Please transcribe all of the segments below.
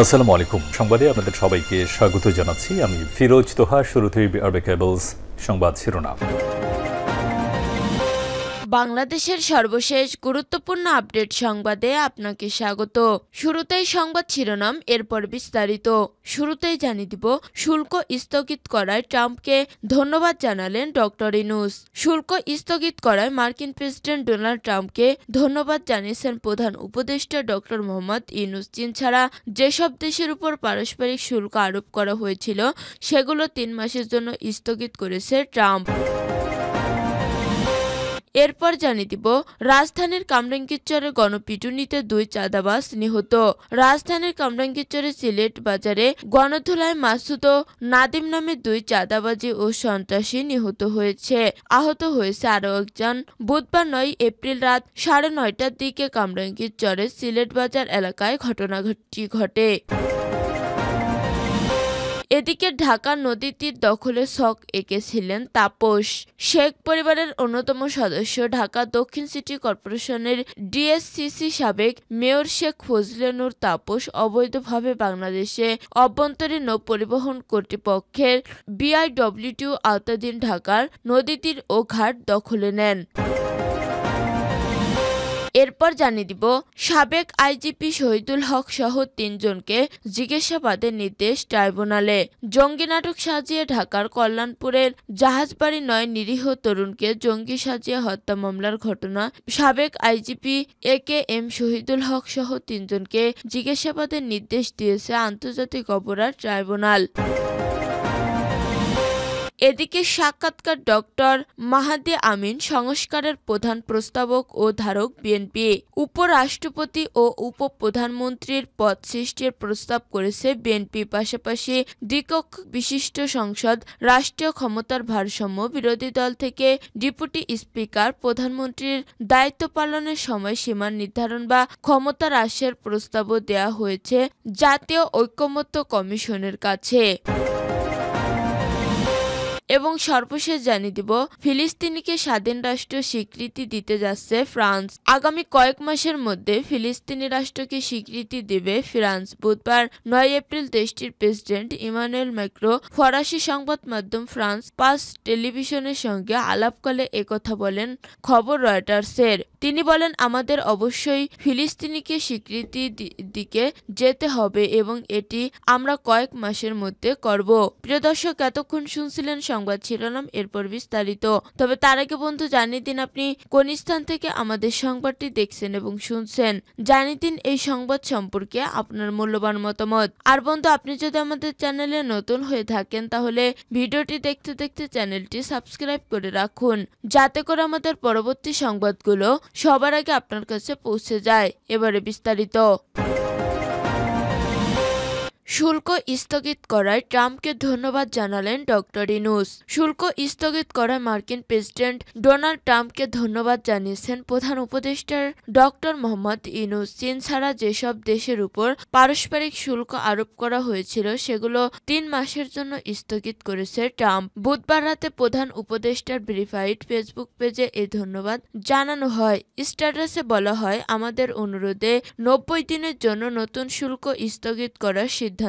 আসসালামু আলাইকুম। সংবাদে আপনাদের সবাইকে স্বাগত জানাচ্ছি। আমি ফিরোজ তোহা। শুরুতেই আরবে কেবলস সংবাদ শিরোনাম। বাংলাদেশের সর্বশেষ গুরুত্বপূর্ণ আপডেট সংবাদে আপনাকে স্বাগত। শুরুতেই সংবাদ শিরোনাম, এরপর বিস্তারিত। শুরুতেই জানিয়ে দিব, শুল্ক স্থগিত করায় ট্রাম্পকে ধন্যবাদ জানালেন ডক্টর ইউনূস। শুল্ক স্থগিত করায় মার্কিন প্রেসিডেন্ট ডোনাল্ড ট্রাম্পকে ধন্যবাদ জানিয়েছেন প্রধান উপদেষ্টা ডক্টর মোহাম্মদ ইউনূস। চীন ছাড়া যেসব দেশের উপর পারস্পরিক শুল্ক আরোপ করা হয়েছিল সেগুলো 3 মাসের জন্য স্থগিত করেছে ট্রাম্প। এরপর জানিয়ে দিব, রাজধানীর কামরাঙ্গীরচরে গণপিটুনিতে 2 চাঁদাবাজ নিহত। রাজধানীর কামরাঙ্গীরচরে সিলেট বাজারে গণধোলায় মাসুদ ও নাদিম নামে 2 চাঁদাবাজি ও সন্ত্রাসী নিহত হয়েছে। আহত হয়েছে আরও একজন। বুধবার 9 এপ্রিল রাত 9:30টার দিকে কামরাঙ্গীরচরে সিলেট বাজার এলাকায় ঘটনাটি ঘটে। এদিকে ঢাকা নদী তীর দখলে ছক এঁকেছিলেন তাপস। শেখ পরিবারের অন্যতম সদস্য ঢাকা দক্ষিণ সিটি কর্পোরেশনের ডিএসসিসি সাবেক মেয়র শেখ ফজলে নূর তাপস অবৈধভাবে বাংলাদেশে অভ্যন্তরীণ নৌ পরিবহন কর্তৃপক্ষের বিআইডব্লিউটিউ আওতাধীন ঢাকার নদী তীর ও ঘাট দখলে নেন। এরপর জানিয়ে দিব, সাবেক আইজিপি শহীদুল হক সহ 3 জনকে জিজ্ঞাসাবাদের নির্দেশ ট্রাইব্যুনালে। জঙ্গি নাটক সাজিয়ে ঢাকার কল্যাণপুরের জাহাজবাড়ি 9 নিরীহ তরুণকে জঙ্গি সাজিয়ে হত্যা মামলার ঘটনা সাবেক আইজিপি একেএম শহীদুল হক সহ 3 জনকে জিজ্ঞাসাবাদের নির্দেশ দিয়েছে আন্তর্জাতিক অপরাধ ট্রাইব্যুনাল। এদিকে সাক্ষাৎকার ডক্টর মাহাদি আমিন সংস্কারের প্রধান প্রস্তাবক ও ধারক বিএনপি। উপরাষ্ট্রপতি ও উপপ্রধানমন্ত্রীর পদ সৃষ্টির প্রস্তাব করেছে বিএনপি। পাশাপাশি দ্বিকক্ষ বিশিষ্ট সংসদ, রাষ্ট্রীয় ক্ষমতার ভারসাম্য, বিরোধী দল থেকে ডেপুটি স্পিকার, প্রধানমন্ত্রীর দায়িত্ব পালনের সময়সীমা নির্ধারণ বা ক্ষমতা হ্রাসের প্রস্তাবও দেওয়া হয়েছে জাতীয় ঐকমত্য কমিশনের কাছে। এবং সর্বশেষ জানিয়ে দিব, ফিলিস্তিনিকে স্বাধীন রাষ্ট্র স্বীকৃতি দিতে যাচ্ছে ফ্রান্স। আগামী কয়েক মাসের মধ্যে ফিলিস্তিনি রাষ্ট্রকে স্বীকৃতি দেবে ফ্রান্স। বুধবার 9 এপ্রিল দেশটির প্রেসিডেন্ট ইমানুয়েল ম্যাক্রো ফরাসি সংবাদ মাধ্যম ফ্রান্স 5 টেলিভিশনের সঙ্গে আলাপকালে একথা বলেন খবর রয়টার্সের। তিনি বলেন, আমাদের অবশ্যই ফিলিস্তিনিকে স্বীকৃতির দিকে যেতে হবে এবং এটি আমরা কয়েক মাসের মধ্যে করব। প্রিয় দর্শক, এতক্ষণ শুনছিলেন সংবাদ শিরোনাম, এরপর বিস্তারিত। তবে তার আগে বন্ধু জানিয়ে দিন আপনি কোন স্থান থেকে আমাদের সংবাদটি দেখছেন এবং শুনছেন। জানিয়ে দিন এই সংবাদ সম্পর্কে আপনার মূল্যবান মতামত। আর বন্ধু, আপনি যদি আমাদের চ্যানেলে নতুন হয়ে থাকেন তাহলে ভিডিওটি দেখতে দেখতে চ্যানেলটি সাবস্ক্রাইব করে রাখুন, যাতে করে আমাদের পরবর্তী সংবাদগুলো সবার আগে আপনার কাছে পৌঁছে যায়। এবারে বিস্তারিত। শুল্ক স্থগিত করায় ট্রাম্পকে ধন্যবাদ জানালেন ডক্টর ইউনূস। শুল্ক স্থগিত করায় মার্কিন প্রেসিডেন্ট ডোনাল্ড ট্রাম্পকে ধন্যবাদ জানিয়েছেন প্রধান উপদেষ্টা ডক্টর মোহাম্মদ ইউনূস। চীন ছাড়া যেসব দেশের উপর পারস্পরিক শুল্ক আরোপ করা হয়েছিল সেগুলো 3 মাসের জন্য স্থগিত করেছে ট্রাম্প। বুধবার রাতে প্রধান উপদেষ্টার ভেরিফাইড ফেসবুক পেজে এই ধন্যবাদ জানানো হয়। স্ট্যাটাসে বলা হয়, আমাদের অনুরোধে 90 দিনের জন্য নতুন শুল্ক স্থগিত করার সিদ্ধান্তে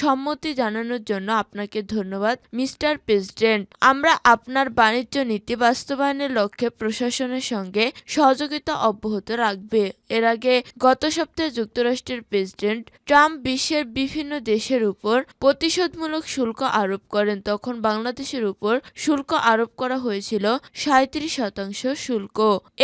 সম্মতি জানানোর জন্য আপনাকে ধন্যবাদ মিস্টার প্রেসিডেন্ট। আমরা আপনার বাণিজ্য নীতি বাস্তবায়নের লক্ষ্যে প্রশাসনের সঙ্গে সহযোগিতা অব্যাহত রাখবে। এর আগে গত সপ্তাহে যুক্তরাষ্ট্রের প্রেসিডেন্ট ট্রাম্প বিশ্বের বিভিন্ন দেশের উপর প্রতিশোধমূলক শুল্ক আরোপ করেন। তখন বাংলাদেশের উপর শুল্ক আরোপ করা হয়েছিল 37% শুল্ক।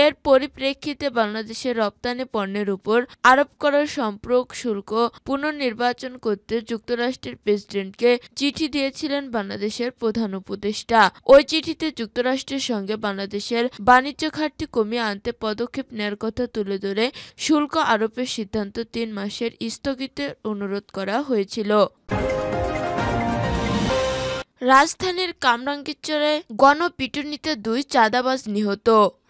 এর পরিপ্রেক্ষিতে বাংলাদেশের রপ্তানি পণ্যের উপর আরোপ করা সম্পূরক শুল্ক পুনর্নির্বাচন করতে যুক্তরাষ্ট্রের প্রেসিডেন্টকে চিঠি দিয়েছিলেন বাংলাদেশের প্রধান উপদেষ্টা। ওই চিঠিতে যুক্তরাষ্ট্রের সঙ্গে বাংলাদেশের বাণিজ্য ঘাটতি কমিয়ে আনতে পদক্ষেপ নেওয়ার কথা তুলে ধরে শুল্ক আরোপের সিদ্ধান্ত 3 মাসের স্থগিতের অনুরোধ করা হয়েছিল। রাজধানীর কামরাঙ্গীরচরে গণপিটুনিতে 2 চাঁদাবাজ নিহত।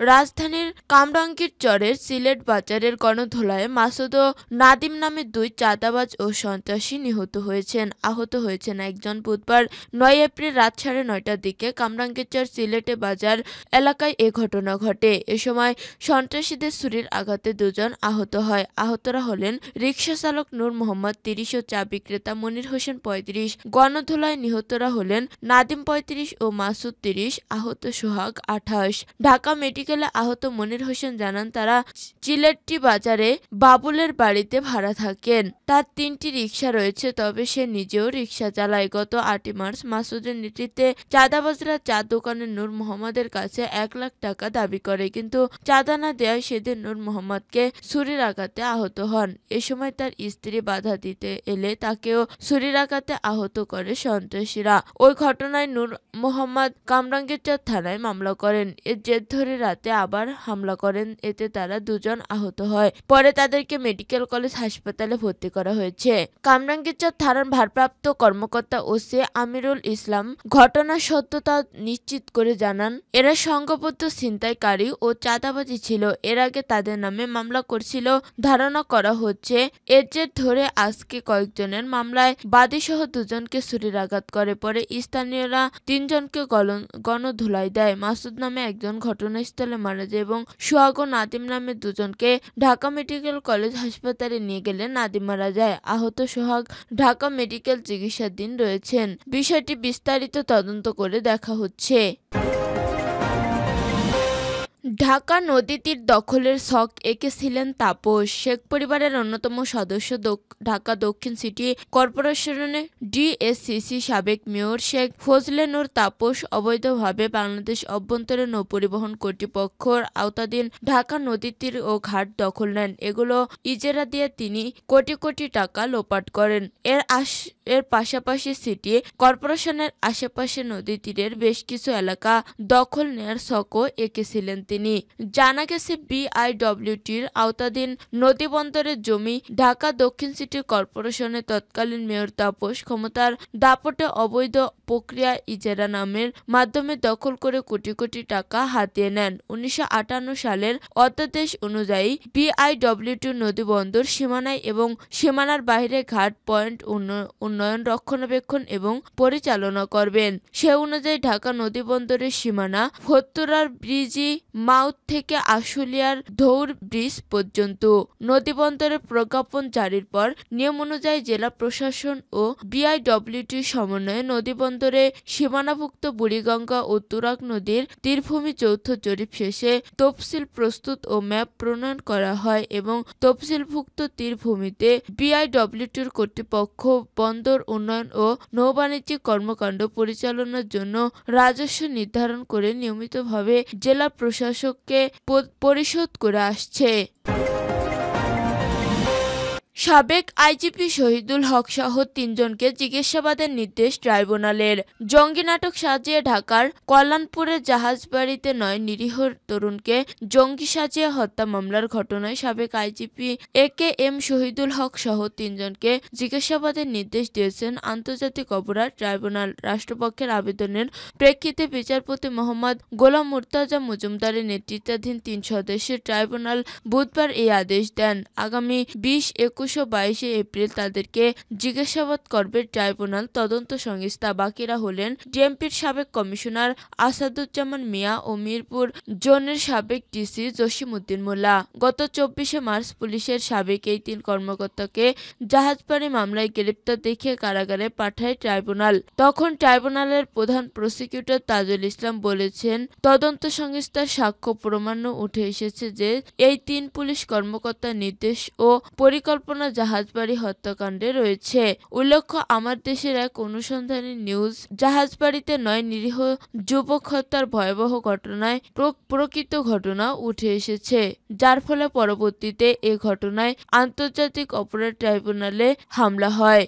রাজধানীর কামরাঙ্গীরচরের সিলেট বাজারের গণধোলায় মাসুদ ও নাদিম নামে 2 চাঁদাবাজ ও সন্ত্রাসী নিহত হয়েছেন। আহত হয়েছেন একজন। বুধবার 9 এপ্রিল রাত 9:30টার দিকে কামরাঙ্গীরচর সিলেটে বাজার এলাকায় এ ঘটনা ঘটে। এ সময় সন্ত্রাসীদের ছুরির আঘাতে 2 জন আহত হয়। আহতরা হলেন রিকশা চালক নূর মোহাম্মদ 30 ও চা বিক্রেতা মনির হোসেন 35। গণধোলায় নিহতরা হলেন নাদিম 35 ও মাসুদ 30, আহত সোহাগ 28। ঢাকা মেডিকেলে আহত মনির হোসেন জানান, তারা চিলেট্টি বাজারে বাবুলের বাড়িতে ভাড়া থাকেন। তার 3টি রিকশা রয়েছে, তবে সে নিজেও রিকশা চালায়। গত 8 মার্চ মাসুদের নেতৃত্বে চাঁদাবাজরা চা দোকানের নূর মোহাম্মদের কাছে 1 লাখ টাকা দাবি করে, কিন্তু চাঁদা না দেওয়ায় সেদিন নূর মোহাম্মদকে ছুরির আঘাতে আহত হন। এ সময় তার স্ত্রী বাধা দিতে এলে তাকেও ছুরির আঘাতে আহত করে সন্ত্রাসীরা। ওই ঘটনায় নূর মোহাম্মদ কামরাঙ্গীরচর থানায় মামলা করেন। এর জের ধরে রাতে আবার হামলা করেন, এতে তারা 2 জন আহত হয়। পরে তাদেরকে মেডিকেল কলেজ হাসপাতালে ভর্তি করা হয়েছে। কামরাঙ্গীরচর থানার ভারপ্রাপ্ত কর্মকর্তা ওসি আমিরুল ইসলাম ঘটনার সত্যতা নিশ্চিত করে জানান, এরা সংঘবদ্ধ ছিনতাইকারী ও চাঁদাবাজি ছিল। এর আগে তাদের নামে মামলা করছিল ধারণা করা হচ্ছে। এর জের ধরে আজকে কয়েকজনের মামলায় বাদীসহ 2 জনকে ছুরির আঘাত করে। পরে স্থানীয়রা 3 জনকে গণধোলাই দেয়। মাসুদ নামে একজন ঘটনাস্থলে মারা যায় এবং সোহাগ ও নাদিম নামে 2 জনকে ঢাকা মেডিকেল কলেজ হাসপাতালে নিয়ে গেলে নাদিম মারা যায়। আহত সোহাগ ঢাকা মেডিকেল চিকিৎসাধীন রয়েছেন। বিষয়টি বিস্তারিত তদন্ত করে দেখা হচ্ছে। ঢাকা নদীতীর দখলের ছক এঁকেছিলেন তাপস। শেখ পরিবারের অন্যতম সদস্য ঢাকা দক্ষিণ সিটি কর্পোরেশনের ডিএসসিসি সাবেক মেয়র শেখ ফজলে নূর তাপস অবৈধভাবে বাংলাদেশ অভ্যন্তরীণ নৌপরিবহন কর্তৃপক্ষের আওতাধীন ঢাকা নদীতীর ও ঘাট দখল নেন। এগুলো ইজারা দিয়ে তিনি কোটি কোটি টাকা লোপাট করেন। এর পাশাপাশি সিটি কর্পোরেশনের আশেপাশে নদী তীরের বেশ কিছু এলাকা দখল নেয়ার ছকও এঁকেছিলেন তিনি। জানা গেছে, বিআইডব্লিউটির আওতাধীন নদীবন্দরের জমি ঢাকা দক্ষিণ সিটি কর্পোরেশনের তৎকালীন মেয়র তাপস ক্ষমতার দাপটে অবৈধ প্রক্রিয়া ইজারা নামের মাধ্যমে দখল করে কোটি কোটি টাকা হাতিয়ে নেন। 1958 সালের অধ্যাদেশ অনুযায়ী বিআইডব্লিউটি নদীবন্দর সীমানায় এবং সীমানার বাইরে ঘাট পয়েন্ট উন্নয়ন, রক্ষণাবেক্ষণ এবং পরিচালনা করবেন। সে অনুযায়ী ঢাকা নদীবন্দরের সীমানা ফতুরার ব্রিজি মাউথ থেকে আশুলিয়ার ধৌর ব্রিজ পর্যন্ত। নদীবন্দরের প্রজ্ঞাপন জারির পর নিয়ম অনুযায়ী জেলা প্রশাসন ও বিআইডব্লিউটির সমন্বয়ে নদীবন্দরে সীমানাভুক্ত বুড়িগঙ্গা ও তুরাগ নদীর তীরভূমি যৌথ জরিপ শেষে তফসিল প্রস্তুত ও ম্যাপ প্রণয়ন করা হয় এবং তফসিলভুক্ত তীরভূমিতে বিআইডব্লিউটির কর্তৃপক্ষ বন্দর উন্নয়ন ও নৌবাণিজ্যিক কর্মকাণ্ড পরিচালনার জন্য রাজস্ব নির্ধারণ করে নিয়মিতভাবে জেলা প্রশাসককে পরিশোধ করে আসছে। সাবেক আইজিপি শহীদুল হক সহ 3 জনকে জিজ্ঞাসাবাদের নির্দেশ ট্রাইব্যুনালের। জঙ্গি নাটক সাজিয়ে ঢাকার কল্যাণপুরের জাহাজবাড়িতে 9 নিরীহ তরুণকে জঙ্গি সাজিয়ে হত্যা মামলার ঘটনায় সাবেক আইজিপি একেএম শহীদুল হক সহ 3 জনকে জিজ্ঞাসাবাদের নির্দেশ দিয়েছেন আন্তর্জাতিক অপরাধ ট্রাইব্যুনাল। রাষ্ট্রপক্ষের আবেদনের প্রেক্ষিতে বিচারপতি মোহাম্মদ গোলাম মুর্তজা মজুমদারের নেতৃত্বাধীন 3 সদস্যের ট্রাইব্যুনাল বুধবার এই আদেশ দেন। আগামী 20, 21 ও 22 এপ্রিল তাদেরকে জিজ্ঞাসাবাদ করবে ট্রাইব্যুনাল তদন্ত সংস্থা। বাকিরা হলেন ডিএমপির সাবেক কমিশনার আসাদুজ্জামান মিয়া ও মিরপুর জোনের সাবেক ডিসি জসিমউদ্দিন মোল্লা। গত 24 মার্চ পুলিশের সাবেক এই 3 কর্মকর্তাকে জাহাজবাড়ি মামলায় গ্রেপ্তার দেখিয়ে কারাগারে পাঠায় ট্রাইব্যুনাল। তখন ট্রাইব্যুনালের প্রধান প্রসিকিউটর তাজুল ইসলাম বলেছেন, তদন্ত সংস্থার সাক্ষ্য প্রমাণও উঠে এসেছে যে এই 3 পুলিশ কর্মকর্তার নির্দেশ ও পরিকল্পনা জাহাজবাড়ি হত্যাকাণ্ডে রয়েছে। উল্লেখ্য, আমার দেশের এক অনুসন্ধানী নিউজ জাহাজবাড়িতে 9 নিরীহ যুবক হত্যার ভয়াবহ ঘটনায় প্রকৃত ঘটনা উঠে এসেছে, যার ফলে পরবর্তীতে এ ঘটনায় আন্তর্জাতিক অপরাধ ট্রাইব্যুনালে হামলা হয়।